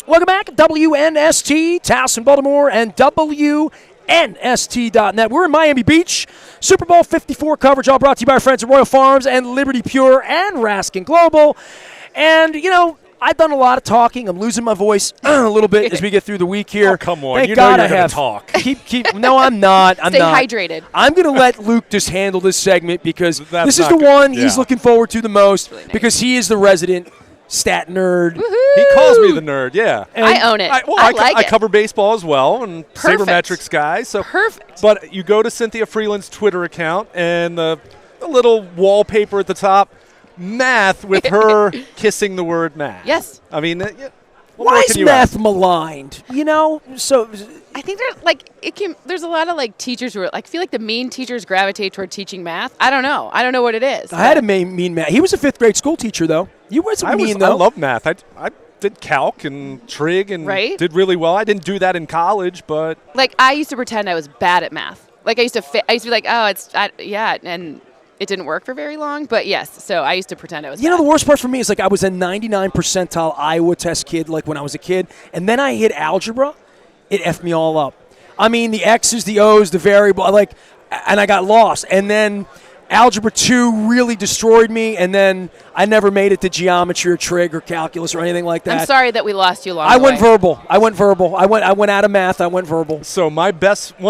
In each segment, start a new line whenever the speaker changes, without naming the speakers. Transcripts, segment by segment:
Welcome back. WNST, Towson, Baltimore, and WNST.net. We're in Miami Beach. Super Bowl 54 coverage, all brought to you by our friends at Royal Farms and Liberty Pure and Raskin Global. And, I've done a lot of talking. I'm losing my voice a little bit as we get through the week here.
Oh, come on.
Thank
you
God
know you're
I have.
Talk.
Keep. No, I'm not. I'm
Stay
not.
hydrated.
I'm going to let Luke just handle this segment because
That's
this is the
not good.
one
Yeah.
he's looking forward to the most
Really nice.
because he is the resident stat nerd.
He calls me the nerd, yeah.
And
I own it. I like
I
it.
cover baseball as well, and
Perfect.
sabermetrics guy. So
Perfect.
But you go to Cynthia Frelund's Twitter account, and the little wallpaper at the top, math with her kissing the word math.
Yes.
I mean, what
Why
more
is
can you
math
ask?
maligned? So
I think there's a lot of teachers who are I feel like the mean teachers gravitate toward teaching math. I don't know what it is.
I had a mean math. He was a fifth grade school teacher, though. You wasn't mean, though.
I love math. I did calc and trig and
Right?
did really well. I didn't do that in college, but
I used to pretend I was bad at math. I used to be like, oh, and it didn't work for very long. But yes, so I used to pretend I was.
The worst part for me is I was a 99 percentile Iowa test kid when I was a kid, and then I hit algebra. It effed me all up. I mean, the X's, the O's, the variable, and I got lost. And then Algebra 2 really destroyed me, and then I never made it to geometry or trig or calculus or anything like that.
I'm sorry that we lost you along
I
the
went
way.
verbal. I went out of math. I went verbal.
So one of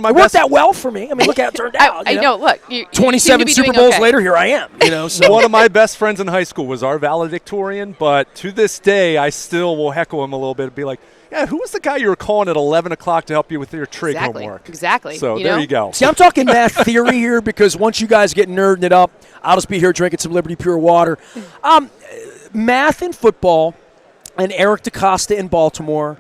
my
It worked
best
out well for me. I mean, look how it turned out.
I know. Look, you
27
seem to be
Super
doing
Bowls
okay.
later, here I am. So.
One of my best friends in high school was our valedictorian, but to this day, I still will heckle him a little bit and be like, yeah, who was the guy you were calling at 11 o'clock to help you with your trig homework?
Exactly.
So there you go.
See, I'm talking math theory here because once you guys get nerding it up, I'll just be here drinking some Liberty Pure water. Math and football, and Eric DaCosta in Baltimore,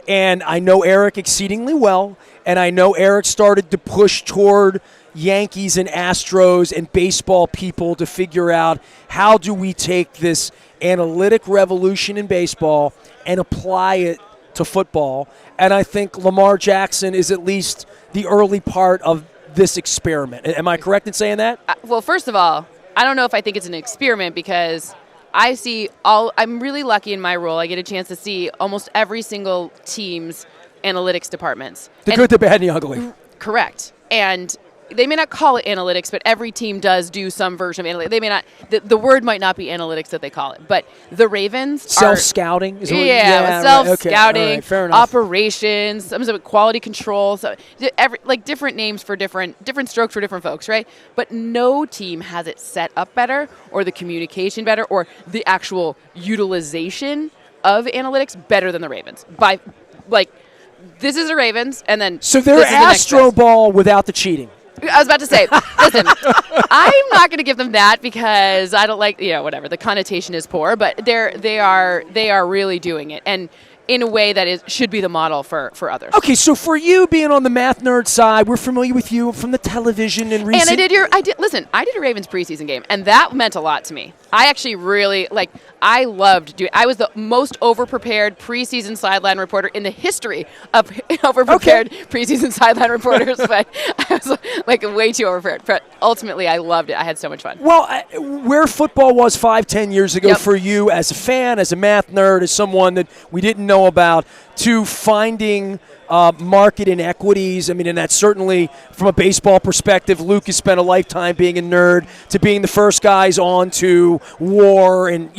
and I know Eric exceedingly well, and I know Eric started to push toward Yankees and Astros and baseball people to figure out how do we take this analytic revolution in baseball and apply it to football. And I think Lamar Jackson is at least the early part of this experiment. Am I correct in saying that?
Well, first of all, I don't know if I think it's an experiment because I'm really lucky in my role. I get a chance to see almost every single team's analytics departments.
The good, the bad, and the ugly.
Correct. And they may not call it analytics, but every team does do some version of analytics. They may not. The word might not be analytics that they call it, but the Ravens
self-scouting.
Self-scouting,
right, fair enough.
operations, some of it quality control. So different names for different strokes for different folks, right? But no team has it set up better, or the communication better, or the actual utilization of analytics better than the Ravens. This is the Ravens, and then
so they're
this is the next
Astro
best.
Ball without the cheating.
I was about to say, listen, I'm not going to give them that because I don't like, whatever. The connotation is poor, but they are really doing it, and in a way that should be the model for others.
Okay, so for you being on the math nerd side, we're familiar with you from the television and recent.
And I did a Ravens preseason game, and that meant a lot to me. I actually really I loved doing. I was the most overprepared preseason sideline reporter in the history of overprepared preseason sideline reporters. But I was way too overprepared. But ultimately, I loved it. I had so much fun.
Well, where football was 5-10 years ago
Yep.
for you as a fan, as a math nerd, as someone that we didn't know about, to finding market inequities. I mean, and that's certainly from a baseball perspective. Luke has spent a lifetime being a nerd, to being the first guys on to WAR and,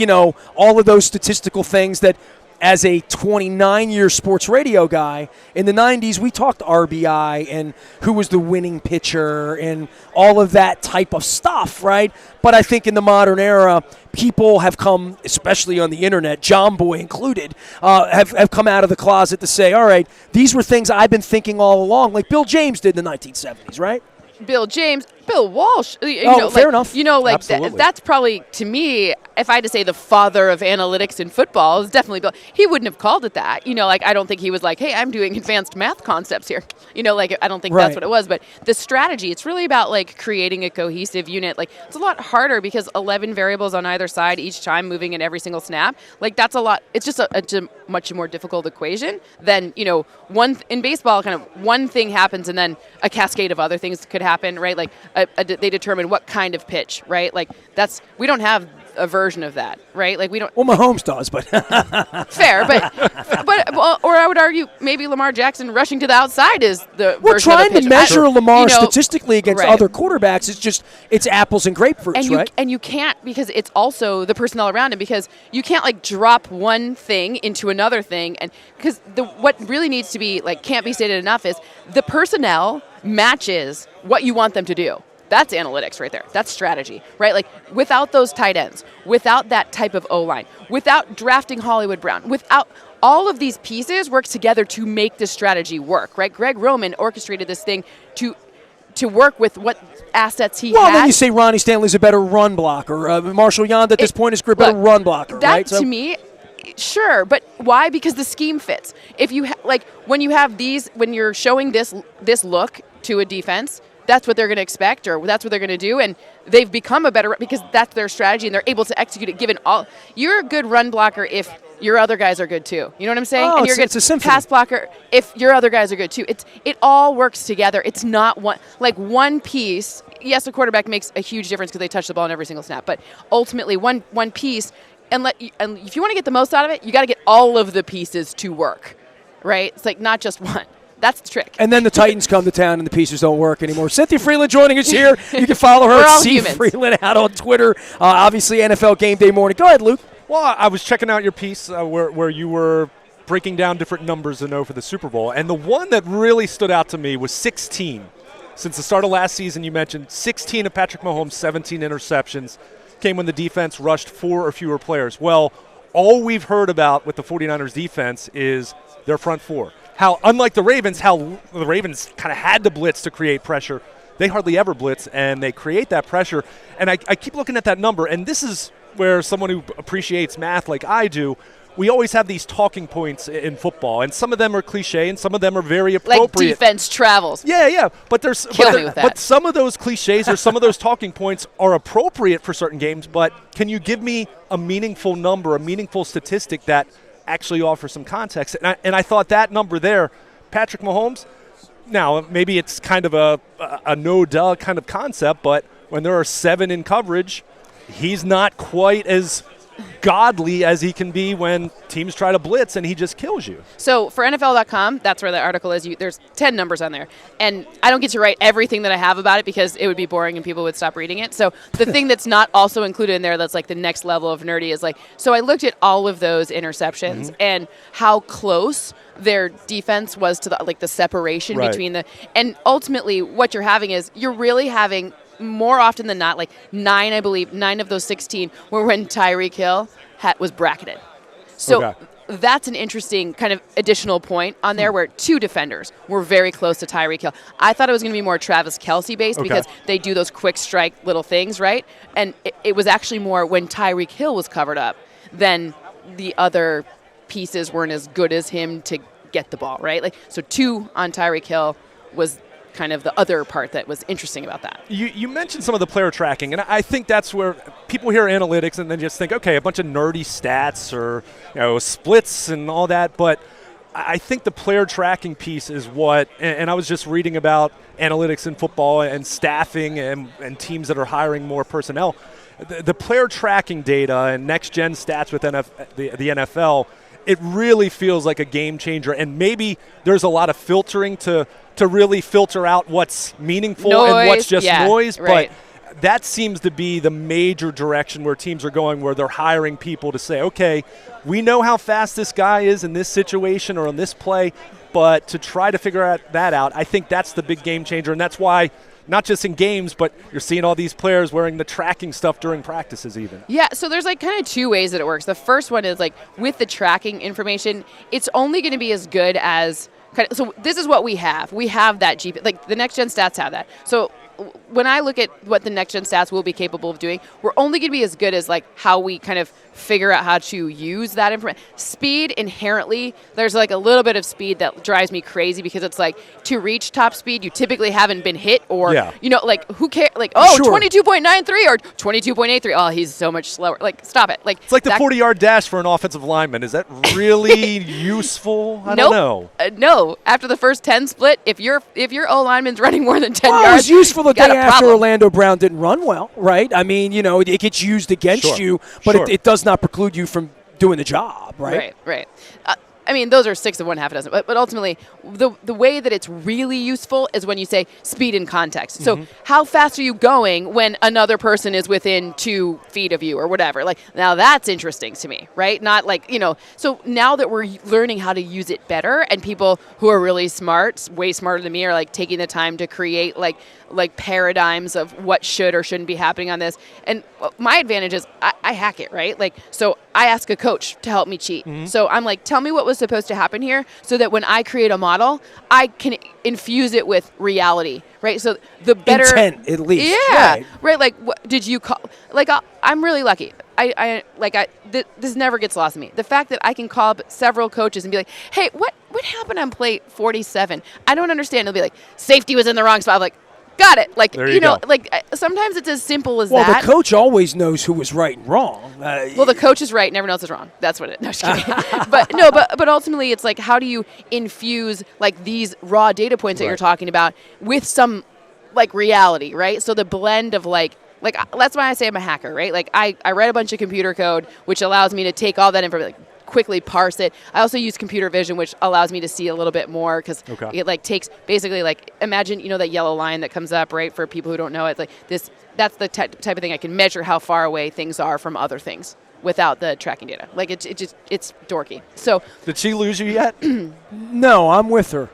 all of those statistical things that as a 29-year sports radio guy, in the 90s, we talked RBI and who was the winning pitcher and all of that type of stuff, right? But I think in the modern era, people have come, especially on the internet, John Boy included, have come out of the closet to say, all right, these were things I've been thinking all along, like Bill James did in the 1970s, right?
Bill James, Bill Walsh.
Fair enough.
That's probably, to me, if I had to say the father of analytics in football, is definitely Bill. He wouldn't have called it that. I don't think he was like, hey, I'm doing advanced math concepts here. I don't think that's what it was. But the strategy, it's really about creating a cohesive unit. It's a lot harder because 11 variables on either side each time moving in every single snap. That's a lot. It's just a much more difficult equation than, in baseball, kind of one thing happens and then a cascade of other things could happen, right? They determine what kind of pitch, right? We don't have a version of that, right? We don't.
Well, Mahomes does, but
fair, but Well, or I would argue maybe Lamar Jackson rushing to the outside is the
We're
version of
trying
the
to
pitch.
measure Lamar statistically against
right.
other quarterbacks. It's apples and grapefruits, right?
And you can't, because it's also the personnel around him, because you can't like drop one thing into another thing, and because what really needs to be like can't be stated enough is the personnel matches what you want them to do. That's analytics right there. That's strategy, right? Like without those tight ends, without that type of O-line, without drafting Hollywood Brown, without all of these pieces work together to make this strategy work, right? Greg Roman orchestrated this thing to work with what assets he had.
Well, then you say Ronnie Stanley's a better run blocker. Marshall Yonda at this point is a better run blocker,
that
right?
To me, sure, but why? Because the scheme fits. If you when you have these, when you're showing this look to a defense, that's what they're going to expect, or that's what they're going to do, and they've become a better because that's their strategy, and they're able to execute it. Given all, you're a good run blocker if your other guys are good too. You know what I'm saying?
Oh,
and you're
it's a symphony.
Pass blocker if your other guys are good too. It all works together. It's not one piece. Yes, a quarterback makes a huge difference because they touch the ball in every single snap, but ultimately one piece. And if you want to get the most out of it, you got to get all of the pieces to work, right? It's like not just one. That's the trick.
And then the Titans come to town and the pieces don't work anymore. Cynthia Frelund joining us here. You can follow her
We're
at
all
C.
humans.
Frelund out on Twitter. Obviously, NFL Game Day morning. Go ahead, Luke.
Well, I was checking out your piece where you were breaking down different numbers to know for the Super Bowl, and the one that really stood out to me was 16. Since the start of last season, you mentioned 16 of Patrick Mahomes' 17 interceptions came when the defense rushed 4 or fewer players. Well, all we've heard about with the 49ers defense is their front four. How, unlike the Ravens, kind of had to blitz to create pressure. They hardly ever blitz, and they create that pressure. And I keep looking at that number, and this is where someone who appreciates math like I do, we always have these talking points in football, and some of them are cliche, and some of them are very appropriate.
Like defense travels.
Yeah. But
But
some of those cliches or some of those talking points are appropriate for certain games. But can you give me a meaningful number, a meaningful statistic that actually offers some context? And I thought that number there, Patrick Mahomes. Now maybe it's kind of a no-duh kind of concept, but when there are 7 in coverage, he's not quite as godly as he can be when teams try to blitz and he just kills you.
So for NFL.com, that's where the article is. There's 10 numbers on there. And I don't get to write everything that I have about it because it would be boring and people would stop reading it. So the thing that's not also included in there that's like the next level of nerdy is so I looked at all of those interceptions and how close their defense was to the separation between and ultimately what you're having is you're really having more often than not, 9 of those 16 were when Tyreek Hill was bracketed. So that's an interesting kind of additional point on there where 2 defenders were very close to Tyreek Hill. I thought it was going to be more Travis Kelce based because they do those quick strike little things, right? And it was actually more when Tyreek Hill was covered up than the other pieces weren't as good as him to get the ball, right? So 2 on Tyreek Hill was kind of the other part that was interesting about that.
You mentioned some of the player tracking, and I think that's where people hear analytics and then just think, okay, a bunch of nerdy stats or splits and all that, but I think the player tracking piece is what, and I was just reading about analytics in football and staffing and teams that are hiring more personnel. The player tracking data and next-gen stats with the NFL, it really feels like a game changer, and maybe there's a lot of filtering to really filter out what's meaningful and what's just noise,
right.
But that seems to be the major direction where teams are going, where they're hiring people to say, okay, we know how fast this guy is in this situation or on this play, but to try to figure that out, I think that's the big game changer, and that's why not just in games, but you're seeing all these players wearing the tracking stuff during practices even.
Yeah, so there's kind of 2 ways that it works. The first one is with the tracking information, it's only going to be as good as so this is what we have. We have that GP, the next gen stats have that. So when I look at what the next gen stats will be capable of doing, we're only going to be as good as how we kind of figure out how to use that information. Speed inherently, there's a little bit of speed that drives me crazy because it's to reach top speed, you typically haven't been hit or, who cares?
Sure.
22.93 or 22.83. Oh, he's so much slower. Stop it.
It's like the 40-yard dash for an offensive lineman. Is that really useful? I don't know.
No. After the first 10 split, if your O lineman's running more than 10
It
yards,
was useful the day after
problem.
Orlando Brown didn't run well, right? I mean, it gets used against you, but it does not preclude you from doing the job, right?
Right. I mean, those are 6 of one, half a dozen. But ultimately, the way that it's really useful is when you say speed and context. So how fast are you going when another person is within 2 feet of you or whatever? Like, now that's interesting to me, right? Not like, so now that we're learning how to use it better, and people who are really smart, way smarter than me, are like taking the time to create like paradigms of what should or shouldn't be happening on this. And my advantage is I hack it, right? Like, so I ask a coach to help me cheat. So I'm like, tell me what was supposed to happen here so that when I create a model, I can infuse it with reality, right? So the better
intent, at least.
Yeah. Right. Like, what did you call? Like, I'm really lucky. This never gets lost to me. The fact that I can call up several coaches and be like, hey, what happened on play 47? I don't understand. They'll be like, safety was in the wrong spot. I'm like, got it. Like,
there you go.
Like sometimes it's as simple as
well,
that.
Well, the coach always knows who was right and wrong.
Well, the coach is right and everyone else is wrong. That's what it. No, just kidding. but ultimately, it's like, how do you infuse like these raw data points that you're talking about with some like reality, right? So the blend of like that's why I say I'm a hacker, right? Like I read a bunch of computer code, which allows me to take all that information, like quickly parse it. I also use computer vision, which allows me to see a little bit more because it like takes basically like, imagine, that yellow line that comes up, right? For people who don't know it, like this, that's the type of thing I can measure how far away things are from other things without the tracking data. Like it's dorky. So
did she lose you yet?
No, I'm with her.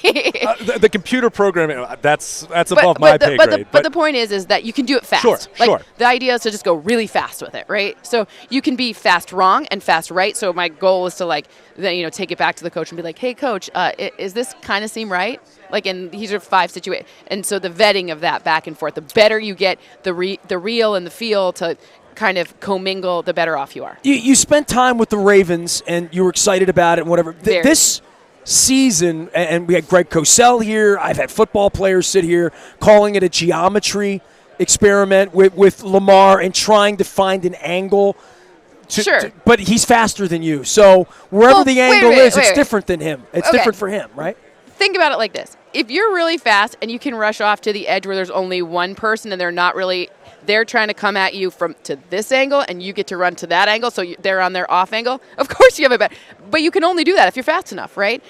The computer programming, that's above my pay grade.
But the point is that you can do it fast.
Sure.
The idea is to just go really fast with it, right? So you can be fast wrong and fast right. So my goal is to then take it back to the coach and be like, hey, coach, is this kind of seem right? Like, and these are 5 situations. And so the vetting of that back and forth, the better you get the real and the feel to kind of commingle, the better off you are.
You spent time with the Ravens and you were excited about it and whatever. This season, and we had Greg Cosell here. I've had football players sit here calling it a geometry experiment with Lamar and trying to find an angle. But he's faster than you. So wherever the angle is, it's different than him. It's different for him, right?
Think about it like this. If you're really fast and you can rush off to the edge where there's only one person and they're trying to come at you to this angle and you get to run to that angle, so they're on their off angle, of course you have a bet. But you can only do that if you're fast enough, right?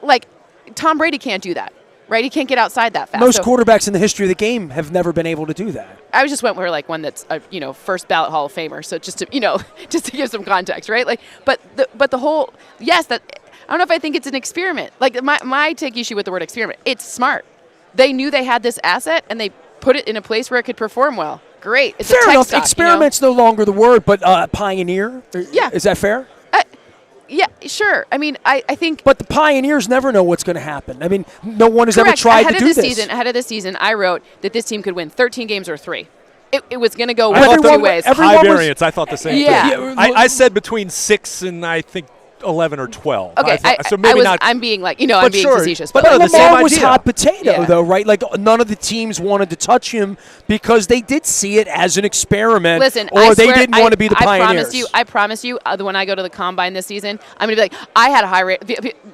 Like, Tom Brady can't do that, right? He can't get outside that fast.
Most quarterbacks in the history of the game have never been able to do that.
I just went with one that's a first ballot Hall of Famer, so just to give some context, right? Like, but the whole I don't know if I think it's an experiment. Like, my take issue with the word experiment, it's smart. They knew they had this asset and they put it in a place where it could perform well. Great. It's
fair
a tech
enough.
stock,
Experiment's no longer the word, but pioneer.
Yeah.
Is that fair?
Yeah, sure. I mean, I think.
But the pioneers never know what's going to happen. I mean, no one has ever tried to do this.
Ahead of this season, I wrote that this team could win 13 games or 3. It was going to go one of 2 ways.
High variance. I thought the same
thing.
I said between 6 and I think 11 or 12.
Okay,
so maybe not.
I'm being I'm being facetious.
But Lamar was hot potato, though, right? Like, none of the teams wanted to touch him because they did see it as an experiment.
Listen,
or they didn't want to be the pioneers.
I promise you, when I go to the combine this season, I'm going to be like, I had a high rate.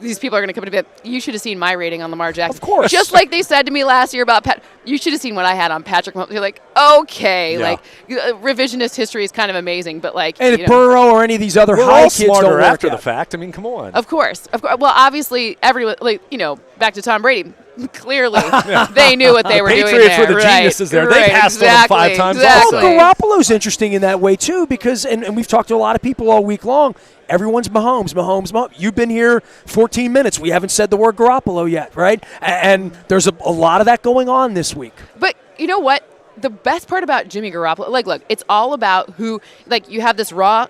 These people are going to come to me and be like, you should have seen my rating on Lamar Jackson.
Of course.
Just like they said to me last year about you should have seen what I had on Patrick Mahomes. You're like, okay, revisionist history is kind of amazing, but
and if Burrow or any of these other high kids don't work
after
out.
the fact. I mean, come on.
Of course. Well, obviously, everyone, back to Tom Brady. Clearly, they knew what they were doing there.
Patriots were the geniuses there. They passed on them 5 times also.
Well, Garoppolo's interesting in that way, too, because, and we've talked to a lot of people all week long, everyone's Mahomes. You've been here 14 minutes. We haven't said the word Garoppolo yet, right? And there's a lot of that going on this week.
But you know what? The best part about Jimmy Garoppolo, look, it's all about who, you have this raw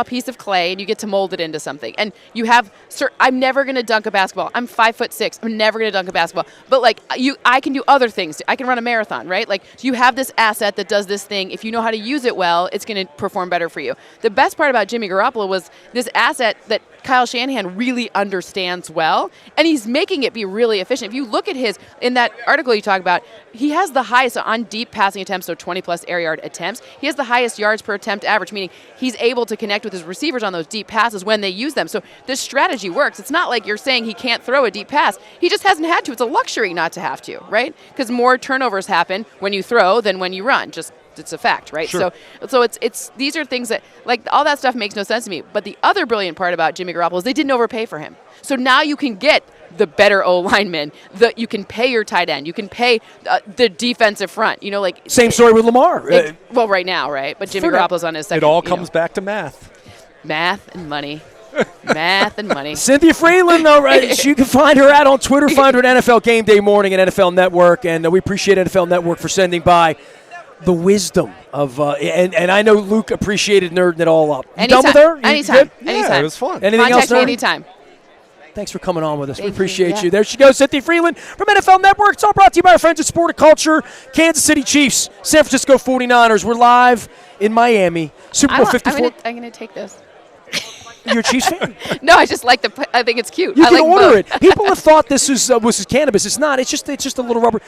piece of clay and you get to mold it into something. And you have, I'm never going to dunk a basketball. I'm 5'6". I'm never going to dunk a basketball. But I can do other things. I can run a marathon, right? You have this asset that does this thing. If you know how to use it well, it's going to perform better for you. The best part about Jimmy Garoppolo was this asset that Kyle Shanahan really understands well, and he's making it be really efficient. If you look at in that article you talk about, he has the highest on deep passing attempts, so 20-plus air yard attempts. He has the highest yards per attempt average, meaning he's able to connect with his receivers on those deep passes when they use them. So this strategy works. It's not like you're saying he can't throw a deep pass. He just hasn't had to. It's a luxury not to have to, right? Because more turnovers happen when you throw than when you run. Just It's a fact, right?
Sure.
So it's these are things that, like, all that stuff makes no sense to me. But the other brilliant part about Jimmy Garoppolo is they didn't overpay for him. So now you can get the better O lineman. You can pay your tight end. You can pay the defensive front. You know, like
Same story with Lamar.
well, right now, right? But Jimmy Garoppolo's on his second.
It all comes back to math.
Math and money. Math and money.
Cynthia Frelund, though, right? You can find her out on Twitter. Find her at NFL Game Day Morning at NFL Network, and we appreciate NFL Network for sending by the wisdom of and I know Luke appreciated nerding it all up. You done with her?
Anytime.
Yeah,
Anytime.
it was fun.
Anything
Contact
else,
me
nerd?
anytime.
Thanks for coming on with us. We
Thank you,
appreciate
yeah.
you. There she goes, Cynthia Frelund from NFL Network. It's all brought to you by our friends at Sport and Culture, Kansas City Chiefs, San Francisco 49ers. We're live in Miami. Super Bowl 54.
I'm going to take this.
You're a Chiefs fan?
No, I just like I think it's cute.
You
I
can
like
order
both.
it. People have thought this was cannabis. It's not. It's just a little rubber.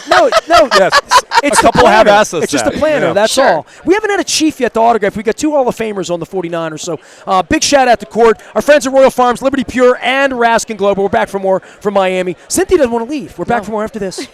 No.
Yes.
It's
A couple
the
have
planner.
asked us
It's just a
that.
planner.
Yeah.
That's
Sure.
all. We haven't had a Chief yet to autograph. We got 2 Hall of Famers on the 49ers. So big shout out to Court, our friends at Royal Farms, Liberty Pure, and Raskin Global. We're back for more from Miami. Cynthia doesn't want to leave. We're back for more after this.